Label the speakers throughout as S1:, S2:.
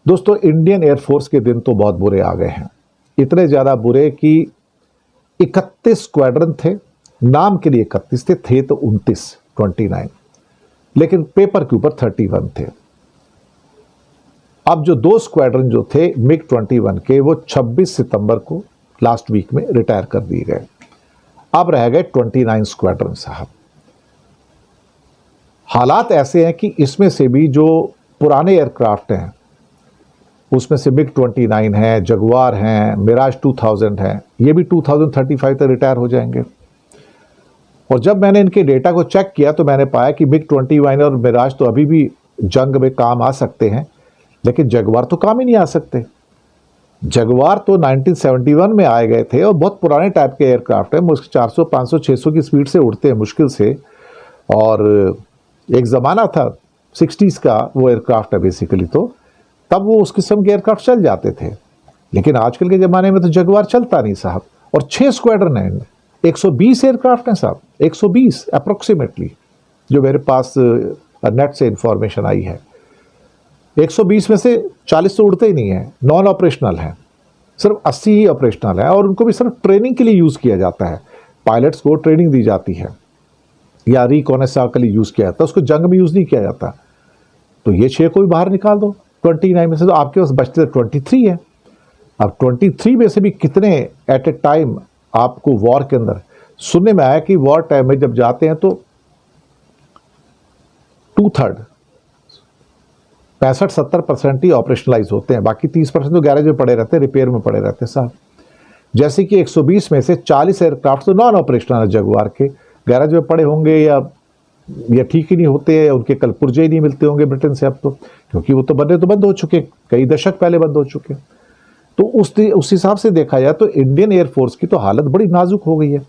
S1: दोस्तों, Indian air force के दिन तो बहुत बुरे आ गए हैं। इतने ज़्यादा बुरे कि 31 स्क्वाड्रन थे, नाम के लिए 31 थे तो 29, लेकिन पेपर के ऊपर 31 थे। अब जो 2 स्क्वाड्रन जो थे मिग 21 के, वो 26 सितंबर को लास्ट वीक में रिटायर कर दिए गए। अब रह गए 29 स्क्वाड्रन साहब। हालात ऐसे हैं कि इसमें से भी जो पुराने एयरक्राफ्ट हैं, उसमें से मिग 29 है, जगुआर हैं, मिराज 2000 है, ये भी 2035 तक रिटायर हो जाएंगे। और जब मैंने इनके डेटा को चेक किया तो मैंने पाया कि मिग 21 और मिराज तो अभी भी जंग में काम आ सकते हैं, लेकिन जगुआर तो काम ही नहीं आ सकते। जगुआर तो 1971 में आए गए थे और बहुत पुराने टाइप के एयरक्राफ्ट हैं, मुश्किल 400, 500, 600 की स्पीड से उड़ते हैं मुश्किल से। और एक ज़माना था 60s का वो एयरक्राफ्ट है बेसिकली, तो तब वो उस किस्म के एयरक्राफ्ट चल जाते थे। लेकिन आजकल के ज़माने में तो जगुआर चलता नहीं साहब। और 6 स्क्वाड्रन हैं, 120 एयरक्राफ्ट हैं साहब, 120 अप्रोक्सीमेटली, जो मेरे पास नेट से इंफॉर्मेशन आई है। 120 में से 40 तो उड़ते ही नहीं है, नॉन ऑपरेशनल है, सिर्फ 80 ही ऑपरेशनल है। और उनको भी सिर्फ ट्रेनिंग के लिए यूज़ किया जाता है। पायलट्स को ट्रेनिंग दी जाती है या रिकॉनेसांस के लिए यूज़ किया जाता है, उसको जंग में यूज़ नहीं किया जाता। तो ये 6 को भी बाहर निकाल दो 29 में से, तो आपके पास बचते 23 है। अब 23 में से भी कितने एट ए टाइम आपको वॉर के अंदर, सुनने में आया कि वॉर टाइम में जब जाते हैं तो 2/3 65-70% ही ऑपरेशनलाइज होते हैं, बाकी 30% तो गैरेज में पड़े रहते हैं, रिपेयर में पड़े रहते हैं साहब। जैसे कि 120 में से 40 एयरक्राफ्ट तो नॉन ऑपरेशनल है जगुआर के, गैरेज में पड़े होंगे या ठीक ही नहीं होते हैं, उनके कल पुर्जे ही नहीं मिलते होंगे ब्रिटेन से अब तो, क्योंकि वो तो बनने तो बंद हो चुके, कई दशक पहले बंद हो चुके। तो उस हिसाब से देखा जाए तो इंडियन एयरफोर्स की तो हालत बड़ी नाजुक हो गई है।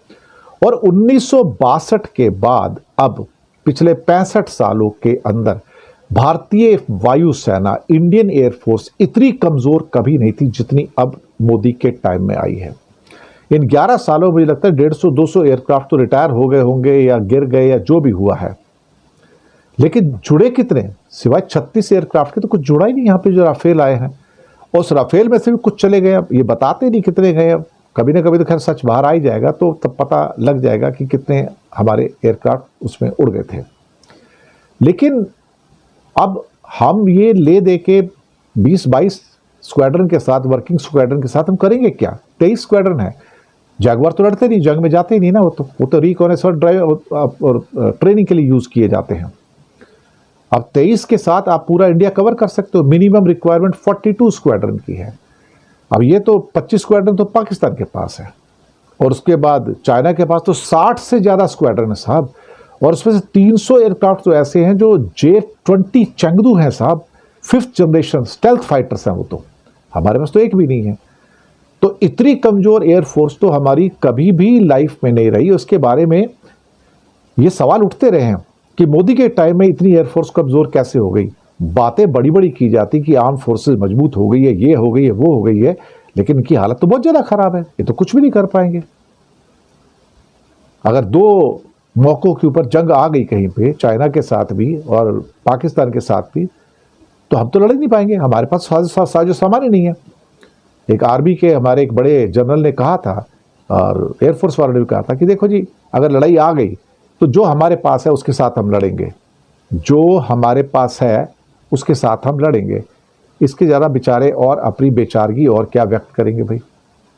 S1: और 1962 के बाद अब पिछले 65 सालों के अंदर भारतीय वायुसेना, इंडियन एयरफोर्स इतनी कमज़ोर कभी नहीं थी जितनी अब मोदी के टाइम में आई है। इन 11 सालों में मुझे लगता है 150-200 एयरक्राफ्ट तो रिटायर हो गए होंगे या गिर गए या जो भी हुआ है, लेकिन जुड़े कितने, सिवाय 36 एयरक्राफ्ट के तो कुछ जुड़ा ही नहीं। यहाँ पे जो राफेल आए हैं, उस राफेल में से भी कुछ चले गए। अब ये बताते नहीं कितने गए, अब कभी ना कभी तो खैर सच बाहर आ ही जाएगा, तो तब पता लग जाएगा कि कितने हमारे एयरक्राफ्ट उसमें उड़ गए थे। लेकिन अब हम ये ले दे के 20-22 स्क्वाड्रन के साथ, वर्किंग स्क्वाड्रन के साथ हम करेंगे क्या? 23 स्क्वाड्रन है। जगुआर तो लड़ते नहीं, जंग में जाते ही नहीं ना, वो तो रिकॉनेसांस ड्राइव और ट्रेनिंग के लिए यूज़ किए जाते हैं। अब 23 के साथ आप पूरा इंडिया कवर कर सकते हो। मिनिमम रिक्वायरमेंट 42 स्क्वाड्रन की है। अब ये तो 25 स्क्वाड्रन तो पाकिस्तान के पास है, और उसके बाद चाइना के पास तो 60 से ज़्यादा स्क्वाड्रन है साहब। और उसमें से 300 एयरक्राफ्ट तो ऐसे हैं जो J-20 चंगदू हैं साहब, 5th जनरेशन स्टेल्थ फाइटर्स हैं। वो तो हमारे पास तो एक भी नहीं है। तो इतनी कमज़ोर एयरफोर्स तो हमारी कभी भी लाइफ में नहीं रही। उसके बारे में ये सवाल उठते रहे हैं कि मोदी के टाइम में इतनी एयरफोर्स कमज़ोर कैसे हो गई। बातें बड़ी बड़ी की जाती कि आर्म फोर्सेस मजबूत हो गई है, ये हो गई है, वो हो गई है, लेकिन इनकी हालत तो बहुत ज़्यादा ख़राब है। ये तो कुछ भी नहीं कर पाएंगे। अगर 2 मौक़ों के ऊपर जंग आ गई कहीं पे, चाइना के साथ भी और पाकिस्तान के साथ भी, तो हम तो लड़ नहीं पाएंगे। हमारे पास साजो सामान ही नहीं है। एक आर्मी के हमारे एक बड़े जनरल ने कहा था, और एयरफोर्स वालों ने भी कहा था कि देखो जी, अगर लड़ाई आ गई तो जो हमारे पास है उसके साथ हम लड़ेंगे, जो हमारे पास है उसके साथ हम लड़ेंगे। इसके ज़्यादा बेचारे और अपनी बेचारगी और क्या व्यक्त करेंगे भाई।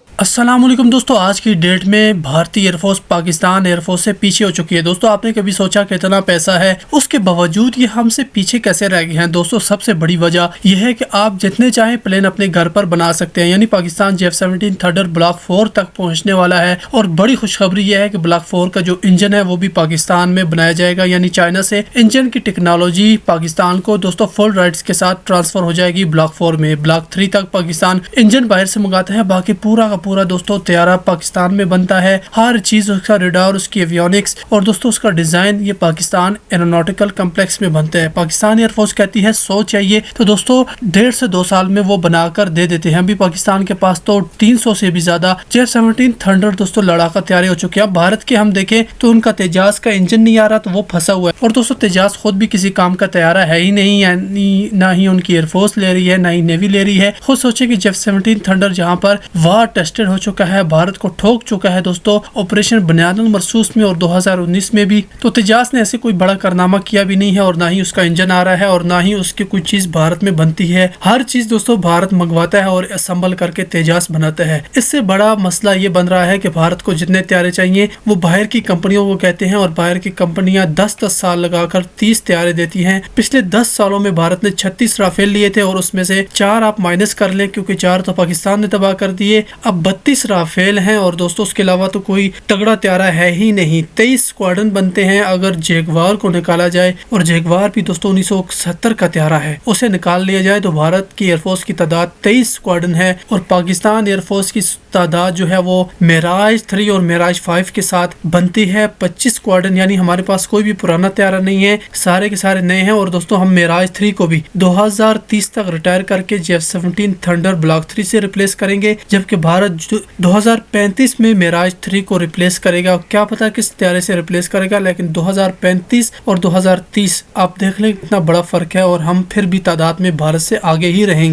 S2: अस्सलाम वालेकुम दोस्तों, आज की डेट में भारतीय एयरफोर्स पाकिस्तान एयरफोर्स से पीछे हो चुकी है। दोस्तों, आपने कभी सोचा कि इतना पैसा है उसके बावजूद ये हमसे पीछे कैसे रह गए हैं? दोस्तों, सबसे बड़ी वजह यह है कि आप जितने चाहें प्लेन अपने घर पर बना सकते हैं। यानी पाकिस्तान F-17 थंडर ब्लॉक 4 तक पहुंचने वाला है। और बड़ी खुशखबरी यह है कि ब्लॉक 4 का जो इंजन है वो भी पाकिस्तान में बनाया जाएगा। यानी चाइना से इंजन की टेक्नोलॉजी पाकिस्तान को दोस्तों फुल राइट्स के साथ ट्रांसफर हो जाएगी ब्लॉक 4 में। ब्लॉक 3 तक पाकिस्तान इंजन बाहर से मंगाता है, बाकी पूरा का पूरा दोस्तों तैयारा पाकिस्तान में बनता है। हर चीज उसका रेडार, उसकी एवियोनिक्स और दोस्तों उसका डिजाइन ये पाकिस्तान एरोनॉटिकल कॉम्प्लेक्स में बनते हैं। पाकिस्तान एयरफोर्स कहती है 100 चाहिए तो दोस्तों 1.5 से 2 साल में वो बनाकर दे देते हैं। अभी पाकिस्तान के पास तो 300 से भी ज्यादा J-17 थंडर दोस्तों लड़ाका तैयारी हो चुके हैं। भारत के हम देखें तो उनका तेजाज का इंजन नहीं आ रहा तो वो फंसा हुआ है। और दोस्तों तेजाज खुद भी किसी काम का तैयारा है ही नहीं, यानी ना ही उनकी एयरफोर्स ले रही है ना ही नेवी ले रही है। खुद सोचे कि J-17 थंडर जहां पर वार टेस्टेड हो चुका है, भारत को ठोक चुका है दोस्तों ऑपरेशन बुनियादुल मरसूस में और 2019 में भी, तो तेजाज ने ऐसे कोई बड़ा कारनामा किया भी नहीं है और ना ही उसका इंजन आ रहा है और ना ही उसकी कोई चीज भारत में बनती है। हर चीज दोस्तों भारत मंगवाता है और असम्बल करके तेजाज बनाता है। इससे बड़ा मसला ये बन रहा है कि भारत को जितने तैयारे चाहिए वो बाहर की कंपनियों को कहते हैं और बाहर की कंपनियां 10-10 साल लगाकर 30 तैयारे देती हैं। पिछले 10 सालों में भारत ने 36 राफेल लिए थे और उसमें से 4 आप माइनस कर लें क्योंकि 4 तो पाकिस्तान ने तबाह कर दिए। अब 32 राफेल हैं और दोस्तों उसके अलावा तो कोई तगड़ा तैयारा है ही नहीं। 23 स्क्वाड्रन बनते हैं अगर जैगवार को निकाला जाए और जैगवार भी दोस्तों 1970 का तैयारा है, उसे निकाल लिया जाए तो भारत की एयरफोर्स की तादाद 23 स्क्वाड्रन है और पाकिस्तान एयरफोर्स की तादाद जो है वो मिराज 3 और मिराज 5 के साथ बनती है 25 स्क्वाड्रन। यानी हमारे पास कोई भी पुराना तैयारा नहीं है, सारे के सारे नए हैं। और दोस्तों हम मिराज 3 को भी 2030 तक रिटायर करके J-17 थंडर ब्लॉक 3 से रिप्लेस करेंगे, जबकि भारत 2035 में मिराज 3 को रिप्लेस करेगा। क्या पता किस तैयारे से रिप्लेस करेगा, लेकिन 2035 और 2030 आप देख लें कितना बड़ा फर्क है और हम फिर भी तादाद में भारत से आगे ही रहेंगे।